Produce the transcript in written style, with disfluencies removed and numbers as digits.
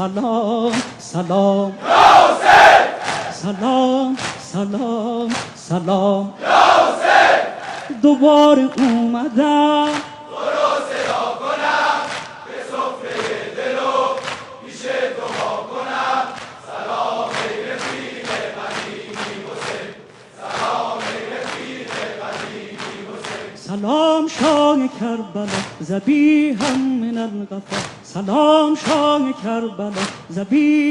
سلام سلام سلام سلام سلام دوباره اومدم سلام شاه کربلا ذبیحا من الغفا سلام شاه کربلا ذبیحا